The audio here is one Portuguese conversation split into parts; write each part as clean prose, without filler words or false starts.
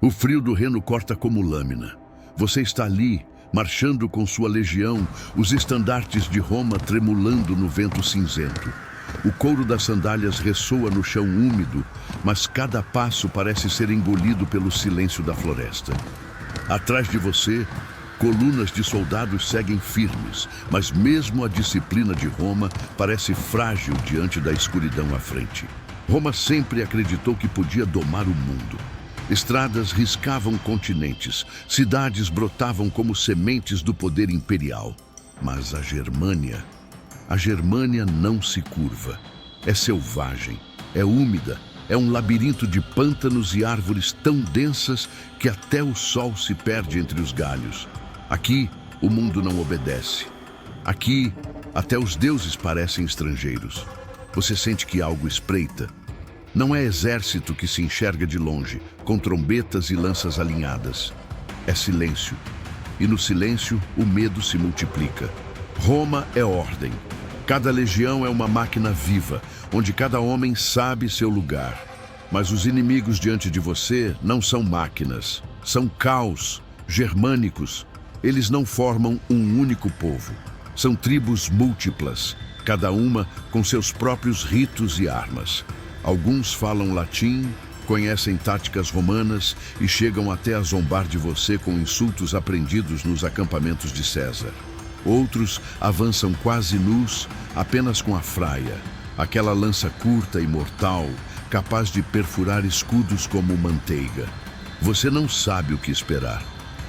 O frio do Reno corta como lâmina. Você está ali, marchando com sua legião, os estandartes de Roma tremulando no vento cinzento. O couro das sandálias ressoa no chão úmido, mas cada passo parece ser engolido pelo silêncio da floresta. Atrás de você, colunas de soldados seguem firmes, mas mesmo a disciplina de Roma parece frágil diante da escuridão à frente. Roma sempre acreditou que podia domar o mundo. Estradas riscavam continentes, cidades brotavam como sementes do poder imperial. Mas a Germânia não se curva. É selvagem, é úmida, é um labirinto de pântanos e árvores tão densas que até o sol se perde entre os galhos. Aqui, o mundo não obedece. Aqui, até os deuses parecem estrangeiros. Você sente que algo espreita. Não é exército que se enxerga de longe, com trombetas e lanças alinhadas. É silêncio. E no silêncio, o medo se multiplica. Roma é ordem. Cada legião é uma máquina viva, onde cada homem sabe seu lugar. Mas os inimigos diante de você não são máquinas. São caos, germânicos. Eles não formam um único povo. São tribos múltiplas, cada uma com seus próprios ritos e armas. Alguns falam latim, conhecem táticas romanas e chegam até a zombar de você com insultos aprendidos nos acampamentos de César. Outros avançam quase nus, apenas com a fraia, aquela lança curta e mortal, capaz de perfurar escudos como manteiga. Você não sabe o que esperar.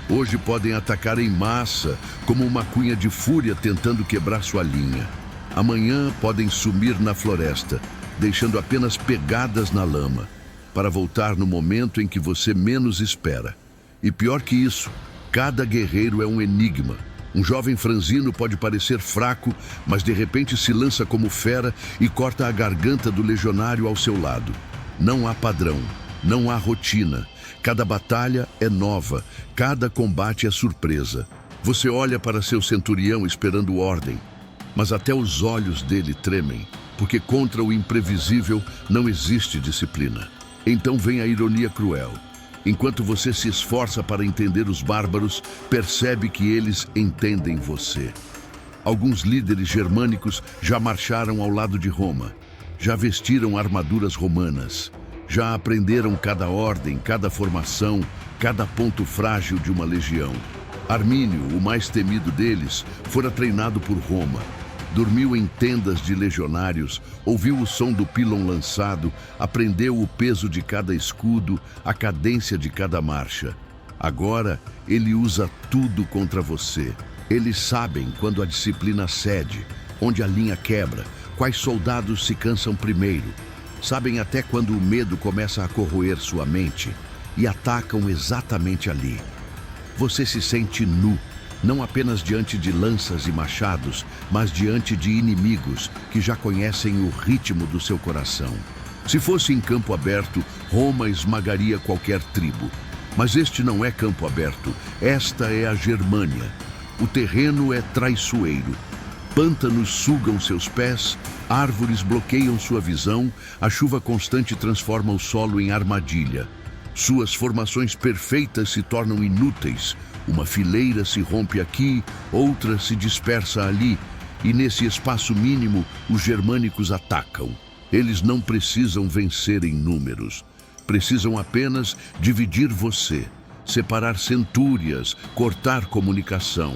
Hoje podem atacar em massa, como uma cunha de fúria tentando quebrar sua linha. Amanhã podem sumir na floresta, deixando apenas pegadas na lama, para voltar no momento em que você menos espera. E pior que isso, cada guerreiro é um enigma. Um jovem franzino pode parecer fraco, mas de repente se lança como fera e corta a garganta do legionário ao seu lado. Não há padrão, não há rotina. Cada batalha é nova, cada combate é surpresa. Você olha para seu centurião esperando ordem, mas até os olhos dele tremem, porque contra o imprevisível não existe disciplina. Então vem a ironia cruel. Enquanto você se esforça para entender os bárbaros, percebe que eles entendem você. Alguns líderes germânicos já marcharam ao lado de Roma, já vestiram armaduras romanas, já aprenderam cada ordem, cada formação, cada ponto frágil de uma legião. Armínio, o mais temido deles, fora treinado por Roma. Dormiu em tendas de legionários, ouviu o som do pílon lançado, aprendeu o peso de cada escudo, a cadência de cada marcha. Agora, ele usa tudo contra você. Eles sabem quando a disciplina cede, onde a linha quebra, quais soldados se cansam primeiro. Sabem até quando o medo começa a corroer sua mente e atacam exatamente ali. Você se sente nu. Não apenas diante de lanças e machados, mas diante de inimigos que já conhecem o ritmo do seu coração. Se fosse em campo aberto, Roma esmagaria qualquer tribo. Mas este não é campo aberto, esta é a Germânia. O terreno é traiçoeiro. Pântanos sugam seus pés, árvores bloqueiam sua visão, a chuva constante transforma o solo em armadilha. Suas formações perfeitas se tornam inúteis. Uma fileira se rompe aqui, outra se dispersa ali, e nesse espaço mínimo os germânicos atacam. Eles não precisam vencer em números. Precisam apenas dividir você, separar centúrias, cortar comunicação.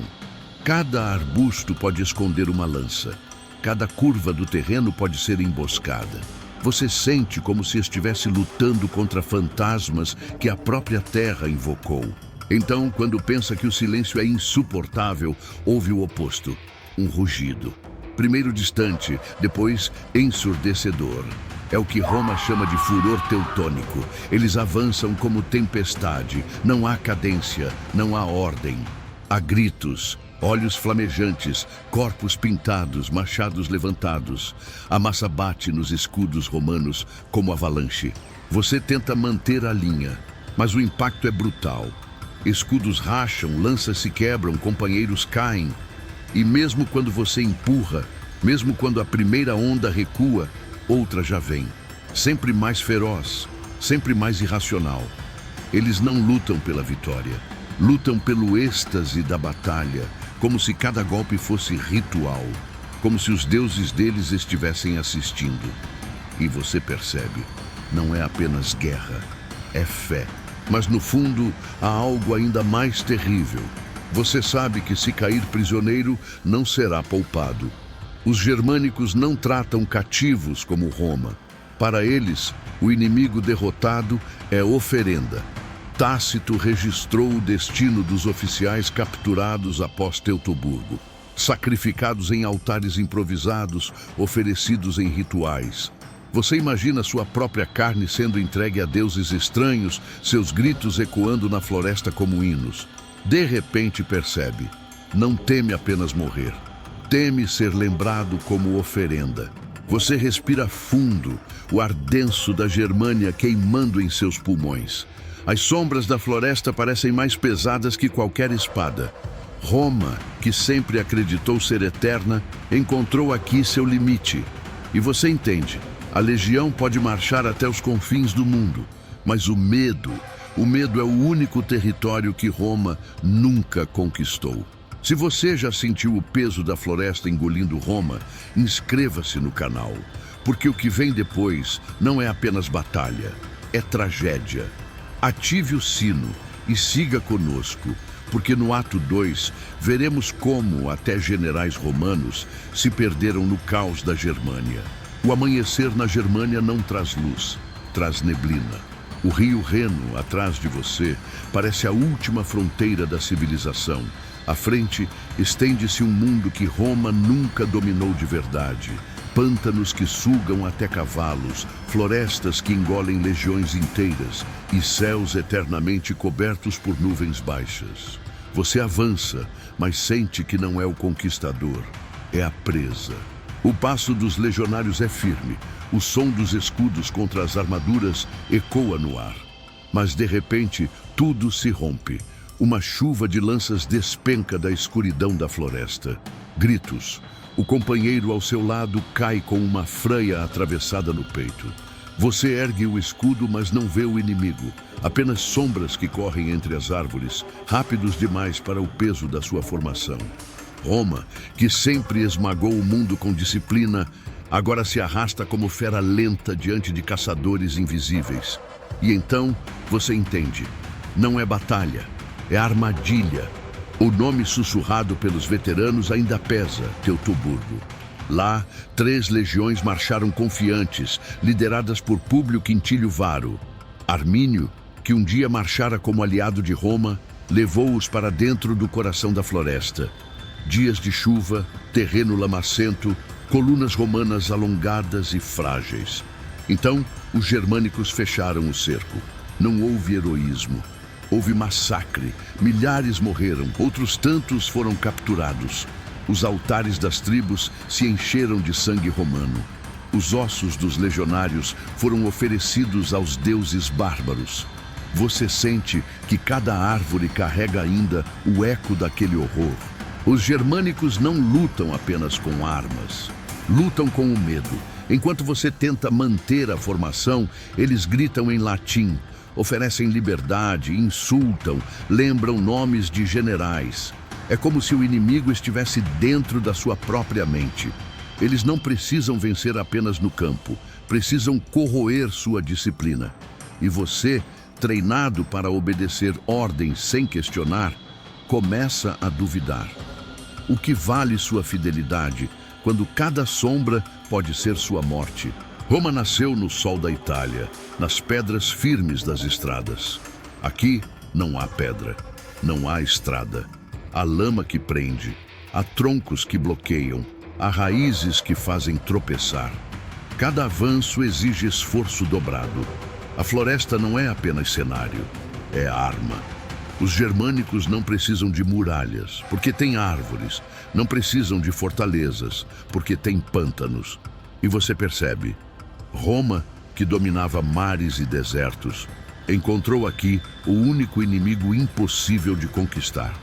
Cada arbusto pode esconder uma lança. Cada curva do terreno pode ser emboscada. Você sente como se estivesse lutando contra fantasmas que a própria terra invocou. Então, quando pensa que o silêncio é insuportável, ouve o oposto, um rugido. Primeiro distante, depois ensurdecedor. É o que Roma chama de furor teutônico. Eles avançam como tempestade. Não há cadência, não há ordem. Há gritos, olhos flamejantes, corpos pintados, machados levantados. A massa bate nos escudos romanos como avalanche. Você tenta manter a linha, mas o impacto é brutal. Escudos racham, lanças se quebram, companheiros caem. E mesmo quando você empurra, mesmo quando a primeira onda recua, outra já vem. Sempre mais feroz, sempre mais irracional. Eles não lutam pela vitória, lutam pelo êxtase da batalha, como se cada golpe fosse ritual, como se os deuses deles estivessem assistindo. E você percebe, não é apenas guerra, é fé. Mas no fundo, há algo ainda mais terrível. Você sabe que se cair prisioneiro, não será poupado. Os germânicos não tratam cativos como Roma. Para eles, o inimigo derrotado é oferenda. Tácito registrou o destino dos oficiais capturados após Teutoburgo, sacrificados em altares improvisados, oferecidos em rituais. Você imagina sua própria carne sendo entregue a deuses estranhos, seus gritos ecoando na floresta como hinos. De repente percebe, não teme apenas morrer, teme ser lembrado como oferenda. Você respira fundo, o ar denso da Germânia queimando em seus pulmões. As sombras da floresta parecem mais pesadas que qualquer espada. Roma, que sempre acreditou ser eterna, encontrou aqui seu limite. E você entende, a legião pode marchar até os confins do mundo, mas o medo é o único território que Roma nunca conquistou. Se você já sentiu o peso da floresta engolindo Roma, inscreva-se no canal, porque o que vem depois não é apenas batalha, é tragédia. Ative o sino e siga conosco, porque no ato 2 veremos como até generais romanos se perderam no caos da Germânia. O amanhecer na Germânia não traz luz, traz neblina. O rio Reno, atrás de você, parece a última fronteira da civilização. À frente, estende-se um mundo que Roma nunca dominou de verdade. Pântanos que sugam até cavalos, florestas que engolem legiões inteiras e céus eternamente cobertos por nuvens baixas. Você avança, mas sente que não é o conquistador, é a presa. O passo dos legionários é firme, o som dos escudos contra as armaduras ecoa no ar. Mas de repente, tudo se rompe. Uma chuva de lanças despenca da escuridão da floresta. Gritos. O companheiro ao seu lado cai com uma freia atravessada no peito. Você ergue o escudo, mas não vê o inimigo. Apenas sombras que correm entre as árvores, rápidos demais para o peso da sua formação. Roma, que sempre esmagou o mundo com disciplina, agora se arrasta como fera lenta diante de caçadores invisíveis. E então você entende. Não é batalha, é armadilha. O nome sussurrado pelos veteranos ainda pesa, Teutoburgo. Lá, 3 legiões marcharam confiantes, lideradas por Públio Quintílio Varo. Armínio, que um dia marchara como aliado de Roma, levou-os para dentro do coração da floresta. Dias de chuva, terreno lamacento, colunas romanas alongadas e frágeis. Então, os germânicos fecharam o cerco. Não houve heroísmo. Houve massacre, milhares morreram, outros tantos foram capturados. Os altares das tribos se encheram de sangue romano. Os ossos dos legionários foram oferecidos aos deuses bárbaros. Você sente que cada árvore carrega ainda o eco daquele horror. Os germânicos não lutam apenas com armas, lutam com o medo. Enquanto você tenta manter a formação, eles gritam em latim, oferecem liberdade, insultam, lembram nomes de generais. É como se o inimigo estivesse dentro da sua própria mente. Eles não precisam vencer apenas no campo, precisam corroer sua disciplina. E você, treinado para obedecer ordens sem questionar, começa a duvidar. O que vale sua fidelidade quando cada sombra pode ser sua morte? Roma nasceu no sol da Itália, nas pedras firmes das estradas. Aqui não há pedra, não há estrada. Há lama que prende, há troncos que bloqueiam, há raízes que fazem tropeçar. Cada avanço exige esforço dobrado. A floresta não é apenas cenário, é arma. Os germânicos não precisam de muralhas, porque têm árvores. Não precisam de fortalezas, porque têm pântanos. E você percebe, Roma, que dominava mares e desertos, encontrou aqui o único inimigo impossível de conquistar: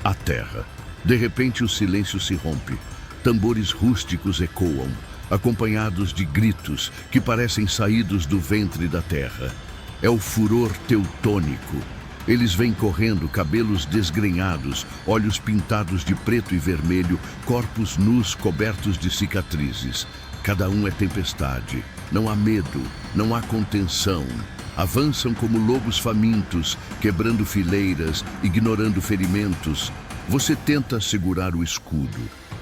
a terra. De repente o silêncio se rompe. Tambores rústicos ecoam, acompanhados de gritos que parecem saídos do ventre da terra. É o furor teutônico. Eles vêm correndo, cabelos desgrenhados, olhos pintados de preto e vermelho, corpos nus cobertos de cicatrizes. Cada um é tempestade. Não há medo, não há contenção. Avançam como lobos famintos, quebrando fileiras, ignorando ferimentos. Você tenta segurar o escudo,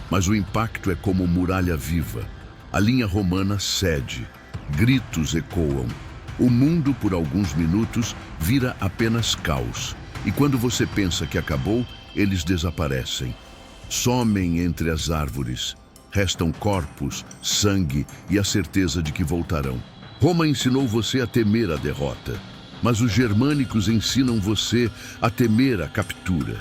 mas o impacto é como muralha viva. A linha romana cede. Gritos ecoam. O mundo, por alguns minutos, vira apenas caos. E quando você pensa que acabou, eles desaparecem. Somem entre as árvores. Restam corpos, sangue e a certeza de que voltarão. Roma ensinou você a temer a derrota, mas os germânicos ensinam você a temer a captura.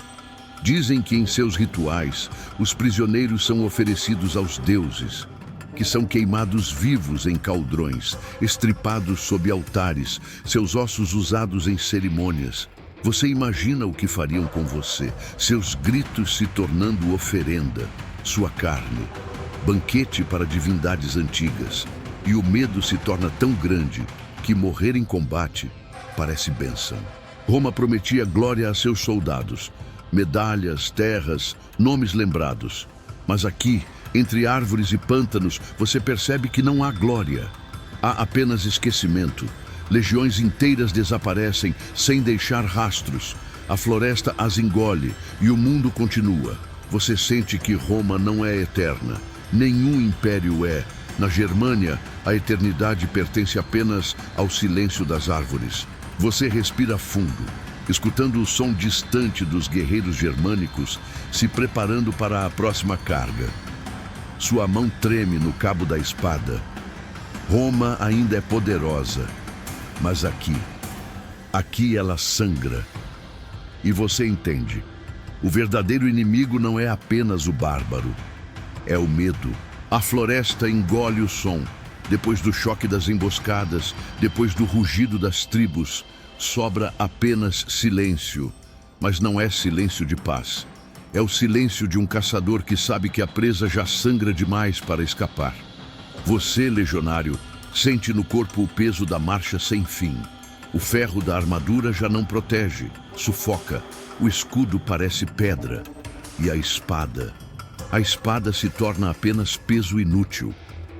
Dizem que em seus rituais, os prisioneiros são oferecidos aos deuses, que são queimados vivos em caldrões, estripados sob altares, seus ossos usados em cerimônias. Você imagina o que fariam com você, seus gritos se tornando oferenda, sua carne, banquete para divindades antigas. E o medo se torna tão grande que morrer em combate parece bênção. Roma prometia glória a seus soldados, medalhas, terras, nomes lembrados. Mas aqui, entre árvores e pântanos, você percebe que não há glória. Há apenas esquecimento. Legiões inteiras desaparecem sem deixar rastros. A floresta as engole e o mundo continua. Você sente que Roma não é eterna. Nenhum império é. Na Germânia, a eternidade pertence apenas ao silêncio das árvores. Você respira fundo, escutando o som distante dos guerreiros germânicos se preparando para a próxima carga. Sua mão treme no cabo da espada. Roma ainda é poderosa, mas aqui ela sangra. E você entende, o verdadeiro inimigo não é apenas o bárbaro, é o medo. A floresta engole o som. Depois do choque das emboscadas, depois do rugido das tribos, sobra apenas silêncio. Mas não é silêncio de paz. É o silêncio de um caçador que sabe que a presa já sangra demais para escapar. Você, legionário, sente no corpo o peso da marcha sem fim. O ferro da armadura já não protege, sufoca. O escudo parece pedra. E a espada? A espada se torna apenas peso inútil,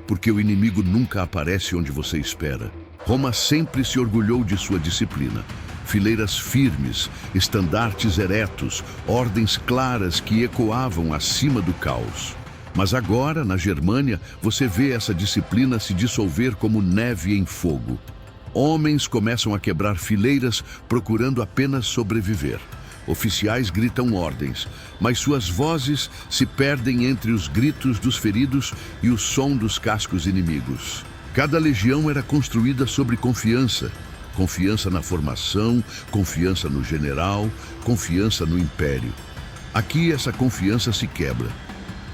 porque o inimigo nunca aparece onde você espera. Roma sempre se orgulhou de sua disciplina. Fileiras firmes, estandartes eretos, ordens claras que ecoavam acima do caos. Mas agora, na Germânia, você vê essa disciplina se dissolver como neve em fogo. Homens começam a quebrar fileiras procurando apenas sobreviver. Oficiais gritam ordens, mas suas vozes se perdem entre os gritos dos feridos e o som dos cascos inimigos. Cada legião era construída sobre confiança. Confiança na formação, confiança no general, confiança no império. Aqui essa confiança se quebra.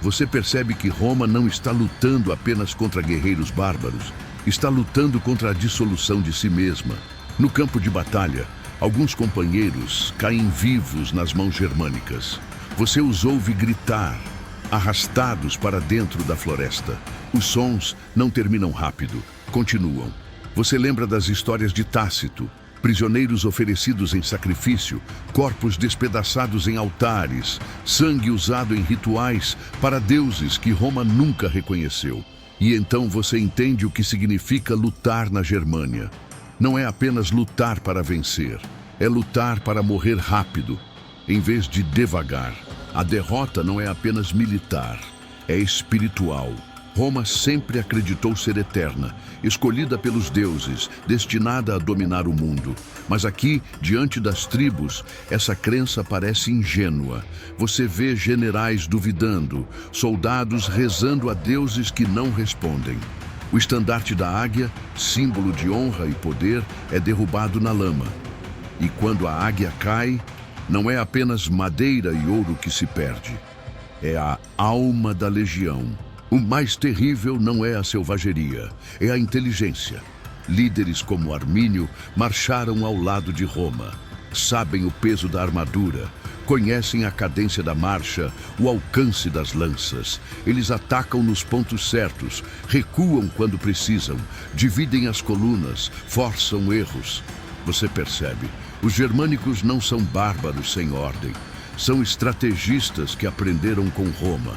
Você percebe que Roma não está lutando apenas contra guerreiros bárbaros, está lutando contra a dissolução de si mesma. No campo de batalha, alguns companheiros caem vivos nas mãos germânicas. Você os ouve gritar, arrastados para dentro da floresta. Os sons não terminam rápido, continuam. Você lembra das histórias de Tácito, prisioneiros oferecidos em sacrifício, corpos despedaçados em altares, sangue usado em rituais para deuses que Roma nunca reconheceu. E então você entende o que significa lutar na Germânia. Não é apenas lutar para vencer, é lutar para morrer rápido, em vez de devagar. A derrota não é apenas militar, é espiritual. Roma sempre acreditou ser eterna, escolhida pelos deuses, destinada a dominar o mundo. Mas aqui, diante das tribos, essa crença parece ingênua. Você vê generais duvidando, soldados rezando a deuses que não respondem. O estandarte da águia, símbolo de honra e poder, é derrubado na lama. E quando a águia cai, não é apenas madeira e ouro que se perde. É a alma da legião. O mais terrível não é a selvageria, é a inteligência. Líderes como Armínio marcharam ao lado de Roma. Sabem o peso da armadura, conhecem a cadência da marcha, o alcance das lanças. Eles atacam nos pontos certos, recuam quando precisam, dividem as colunas, forçam erros. Você percebe, os germânicos não são bárbaros sem ordem. São estrategistas que aprenderam com Roma.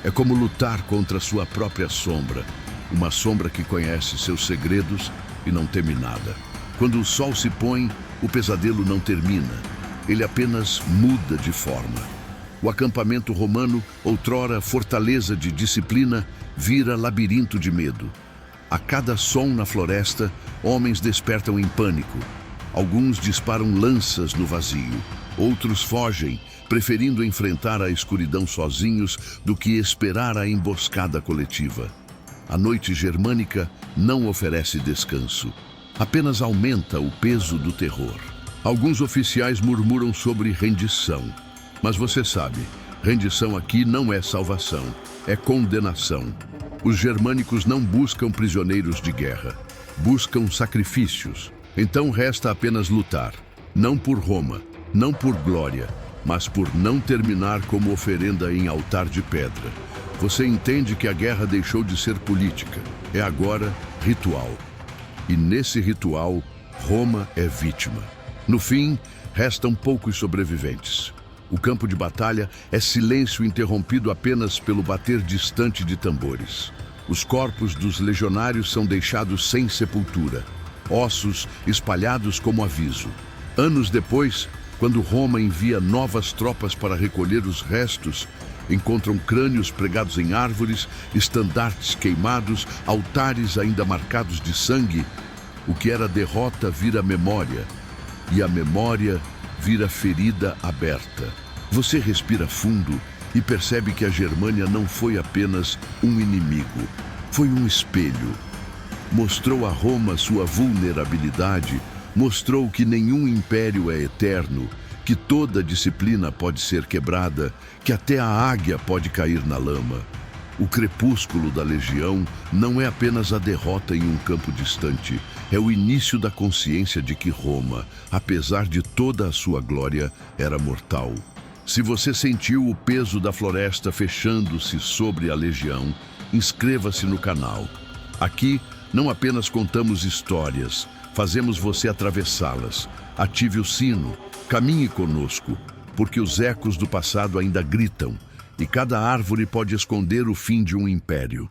É como lutar contra sua própria sombra. Uma sombra que conhece seus segredos e não teme nada. Quando o sol se põe, o pesadelo não termina. Ele apenas muda de forma. O acampamento romano, outrora fortaleza de disciplina, vira labirinto de medo. A cada som na floresta, homens despertam em pânico. Alguns disparam lanças no vazio. Outros fogem, preferindo enfrentar a escuridão sozinhos do que esperar a emboscada coletiva. A noite germânica não oferece descanso. Apenas aumenta o peso do terror. Alguns oficiais murmuram sobre rendição. Mas você sabe, rendição aqui não é salvação, é condenação. Os germânicos não buscam prisioneiros de guerra, buscam sacrifícios. Então resta apenas lutar, não por Roma, não por glória, mas por não terminar como oferenda em altar de pedra. Você entende que a guerra deixou de ser política, é agora ritual. E nesse ritual, Roma é vítima. No fim, restam poucos sobreviventes. O campo de batalha é silêncio interrompido apenas pelo bater distante de tambores. Os corpos dos legionários são deixados sem sepultura, ossos espalhados como aviso. Anos depois, quando Roma envia novas tropas para recolher os restos, encontram crânios pregados em árvores, estandartes queimados, altares ainda marcados de sangue. O que era derrota vira memória, e a memória vira ferida aberta. Você respira fundo e percebe que a Germânia não foi apenas um inimigo, foi um espelho. Mostrou a Roma sua vulnerabilidade, mostrou que nenhum império é eterno, que toda disciplina pode ser quebrada, que até a águia pode cair na lama. O crepúsculo da legião não é apenas a derrota em um campo distante, é o início da consciência de que Roma, apesar de toda a sua glória, era mortal. Se você sentiu o peso da floresta fechando-se sobre a legião, inscreva-se no canal. Aqui, não apenas contamos histórias, fazemos você atravessá-las. Ative o sino, caminhe conosco, porque os ecos do passado ainda gritam, e cada árvore pode esconder o fim de um império.